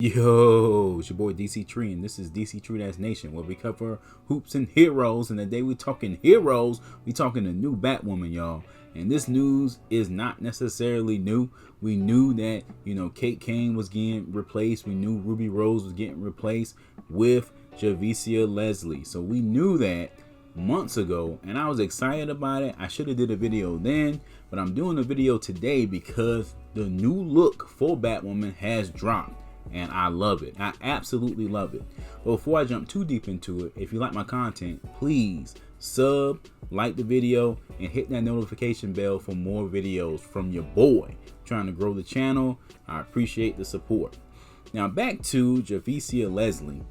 Yo, it's your boy Dctree, and this is Dctree-Nation, where we cover hoops and heroes. And today we talking heroes, we talking the new Batwoman, y'all. And this news is not necessarily new. We knew that, Kate Kane was getting replaced. We knew Ruby Rose was getting replaced with Javicia Leslie. So we knew that months ago, and I was excited about it. I should have did a video then, but I'm doing a video today because the new look for Batwoman has dropped. And I love it. I absolutely love it. But before I jump too deep into it, if you like my content, please sub, like the video, and hit that notification bell for more videos from your boy. Trying to grow the channel. I appreciate the support. Now back to Javicia Leslie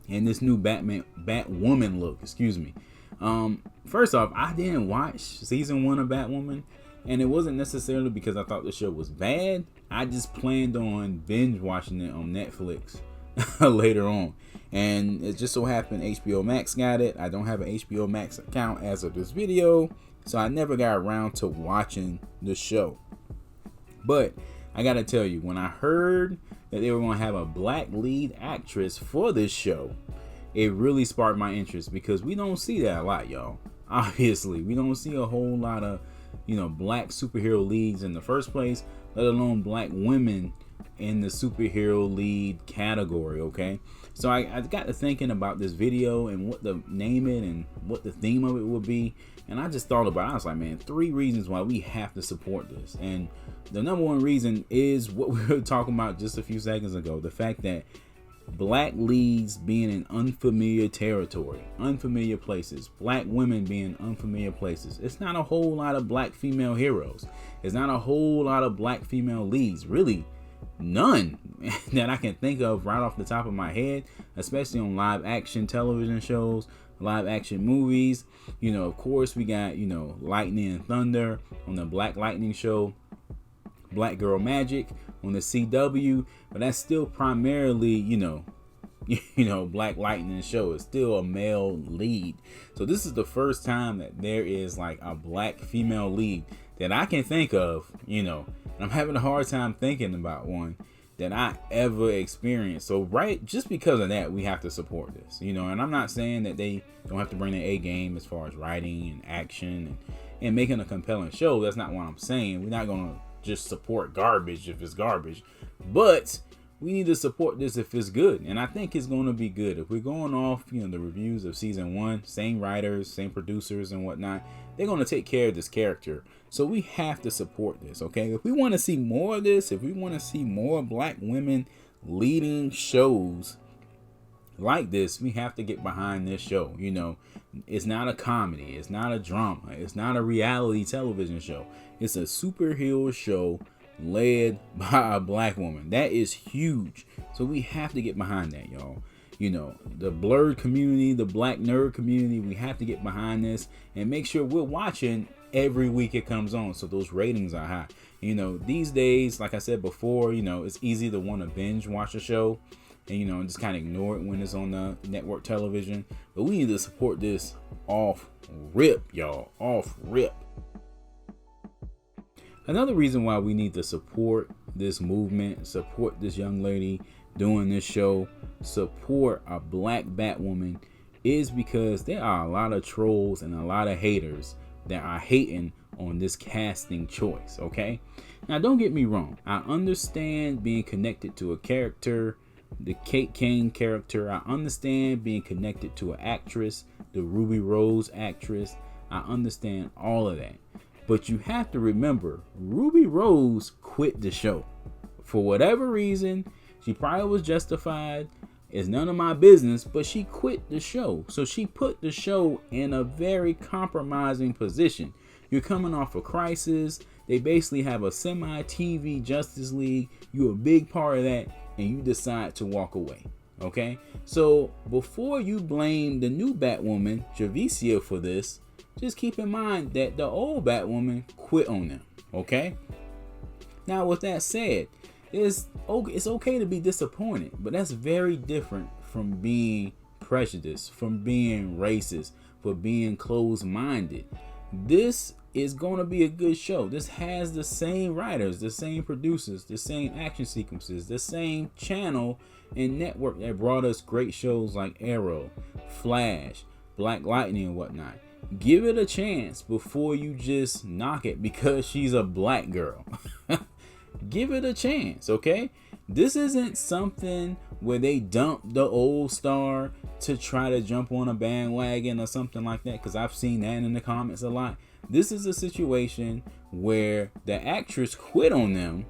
and this new Batwoman look. Excuse me. First off, I didn't watch season 1 of Batwoman. And it wasn't necessarily because I thought the show was bad. I just planned on binge watching it on Netflix later on. And it just so happened HBO Max got it. I don't have an HBO Max account as of this video, so I never got around to watching the show. But I gotta tell you, when I heard that they were gonna have a black lead actress for this show, it really sparked my interest because we don't see that a lot, y'all. Obviously, we don't see a whole lot of black superhero leads in the first place, let alone black women in the superhero lead category. Okay, so I got to thinking about this video and what to name it and what the theme of it would be, and I just thought about it. I was like, man, 3 reasons why we have to support this. And the number 1 reason is what we were talking about just a few seconds ago, the fact that black leads being in unfamiliar territory, unfamiliar places, black women being unfamiliar places. It's not a whole lot of black female heroes. It's not a whole lot of black female leads, really none that I can think of right off the top of my head, especially on live action television shows, live action movies. Of course we got, Lightning and Thunder on the Black Lightning show, Black Girl Magic on the CW, but that's still primarily, Black Lightning show is still a male lead. So this is the first time that there is like a black female lead that I can think of, and I'm having a hard time thinking about one that I ever experienced. So just because of that, we have to support this, and I'm not saying that they don't have to bring their A game as far as writing and action and making a compelling show. That's not what I'm saying. We're not gonna just support garbage if it's garbage, but we need to support this if it's good, and I think it's going to be good. If we're going off the reviews of season 1, same writers, same producers and whatnot, they're going to take care of this character, so we have to support this. Okay, if we want to see more of this, if we want to see more black women leading shows like this, we have to get behind this show. It's not a comedy, it's not a drama, it's not a reality television show. It's a superhero show led by a black woman. That is huge. So we have to get behind that, y'all. The blurred community, the black nerd community, we have to get behind this and make sure we're watching every week it comes on, so those ratings are high. These days, like I said before, it's easy to want to binge watch a show and just kind of ignore it when it's on the network television. But we need to support this off rip, y'all. Off rip. Another reason why we need to support this movement, support this young lady doing this show, support a black Batwoman, is because there are a lot of trolls and a lot of haters that are hating on this casting choice. Okay, now don't get me wrong, I understand being connected to a character, the Kate Kane character. I understand being connected to an actress, the Ruby Rose actress. I understand all of that. But you have to remember, Ruby Rose quit the show. For whatever reason, she probably was justified. It's none of my business, but she quit the show. So she put the show in a very compromising position. You're coming off a crisis. They basically have a semi-TV Justice League. You're a big part of that, and you decide to walk away. Okay? So before you blame the new Batwoman, Javicia, for this, just keep in mind that the old Batwoman quit on them. Okay? Now, with that said, it's okay to be disappointed, but that's very different from being prejudiced, from being racist, for being closed-minded. this is going to be a good show. This has the same writers, the same producers, the same action sequences, the same channel and network that brought us great shows like Arrow, Flash, Black Lightning, and whatnot. Give it a chance before you just knock it because she's a black girl. Give it a chance, okay? This isn't something where they dump the old star to try to jump on a bandwagon or something like that, because I've seen that in the comments a lot. This is a situation where the actress quit on them,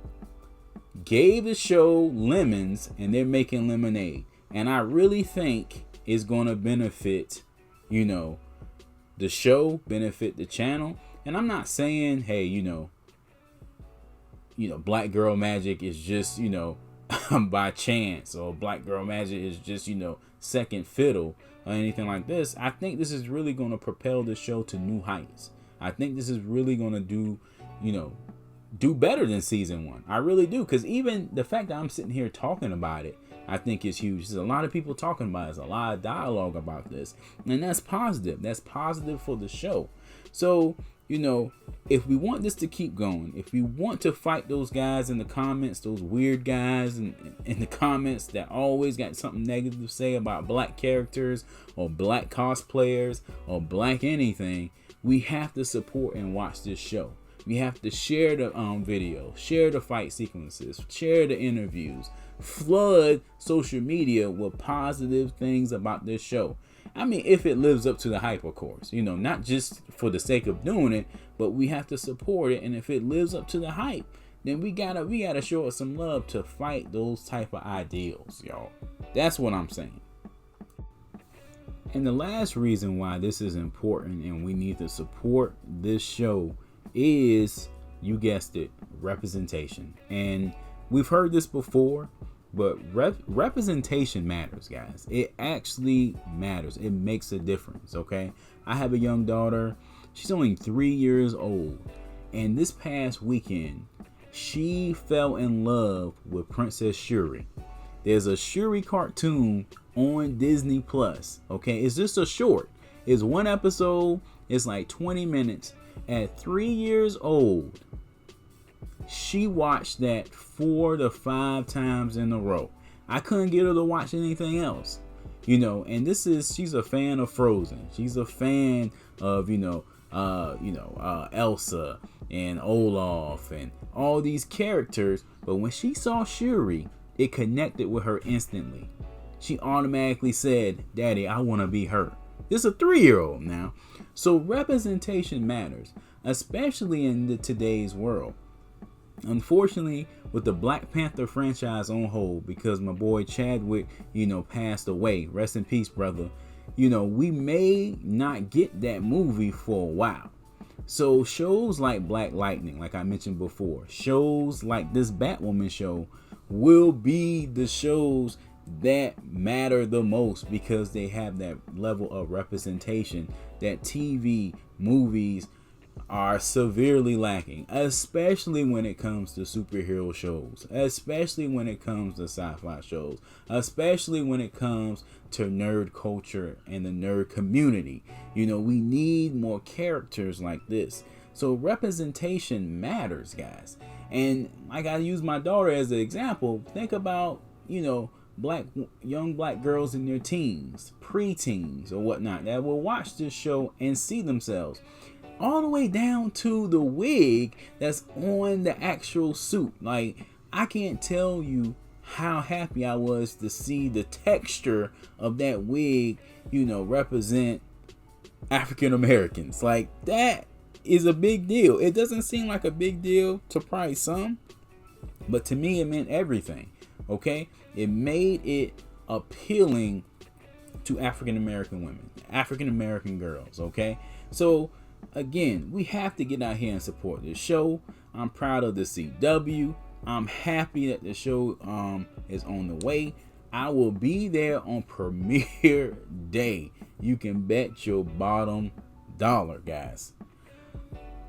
gave the show lemons, and they're making lemonade. And I really think it's going to benefit, the show, benefit the channel. And I'm not saying, hey, Black Girl Magic is just, by chance, or Black Girl Magic is just, second fiddle or anything like this. I think this is really going to propel the show to new heights. I think this is really going to do better than season 1. I really do, because even the fact that I'm sitting here talking about it, I think is huge. There's a lot of people talking about it. There's a lot of dialogue about this, and that's positive. That's positive for the show. So, if we want this to keep going, if we want to fight those guys in the comments, those weird guys in the comments that always got something negative to say about black characters or black cosplayers or black anything, we have to support and watch this show. We have to share the video, share the fight sequences, share the interviews, flood social media with positive things about this show. I mean, if it lives up to the hype, of course, not just for the sake of doing it, but we have to support it. And if it lives up to the hype, then we gotta show it some love to fight those type of ideals, y'all. That's what I'm saying. And the last reason why this is important and we need to support this show is, you guessed it, representation. And we've heard this before, but representation matters, guys. It actually matters. It makes a difference, okay? I have a young daughter. She's only 3 years old. And this past weekend, she fell in love with Princess Shuri. There's a Shuri cartoon on Disney Plus, okay? It's just a short. It's one episode. It's like 20 minutes. At 3 years old, she watched that 4 to 5 times in a row. I couldn't get her to watch anything else, and she's a fan of Frozen. She's a fan of, Elsa and Olaf and all these characters. But when she saw Shuri, it connected with her instantly. She automatically said, "Daddy, I want to be her." This is a 3-year-old now. So representation matters, especially in today's world. Unfortunately, with the Black Panther franchise on hold because my boy Chadwick, passed away. Rest in peace, brother. We may not get that movie for a while. So shows like Black Lightning, like I mentioned before, shows like this Batwoman show will be the shows that matter the most because they have that level of representation that TV, movies are severely lacking, especially when it comes to superhero shows, especially when it comes to sci-fi shows, especially when it comes to nerd culture and the nerd community. We need more characters like this. So representation matters, guys. And like I use my daughter as an example, think about, young black girls in their teens, preteens or whatnot that will watch this show and see themselves, all the way down to the wig that's on the actual suit. Like, I can't tell you how happy I was to see the texture of that wig, represent African Americans. Like, that is a big deal. It doesn't seem like a big deal to probably some, but to me it meant everything. Okay, it made it appealing to African American women, African American girls. Okay, so again, we have to get out here and support this show. I'm proud of the CW. I'm happy that the show is on the way. I will be there on premiere day. You can bet your bottom dollar, guys.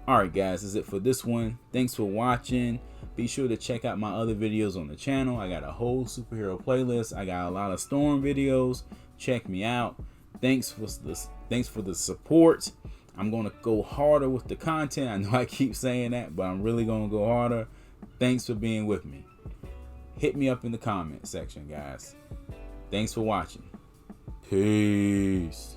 Alright guys, that's it for this one. Thanks for watching. Be sure to check out my other videos on the channel. I got a whole superhero playlist. I got a lot of Storm videos. Check me out. Thanks for the support. I'm going to go harder with the content. I know I keep saying that, but I'm really going to go harder. Thanks for being with me. Hit me up in the comment section, guys. Thanks for watching. Peace.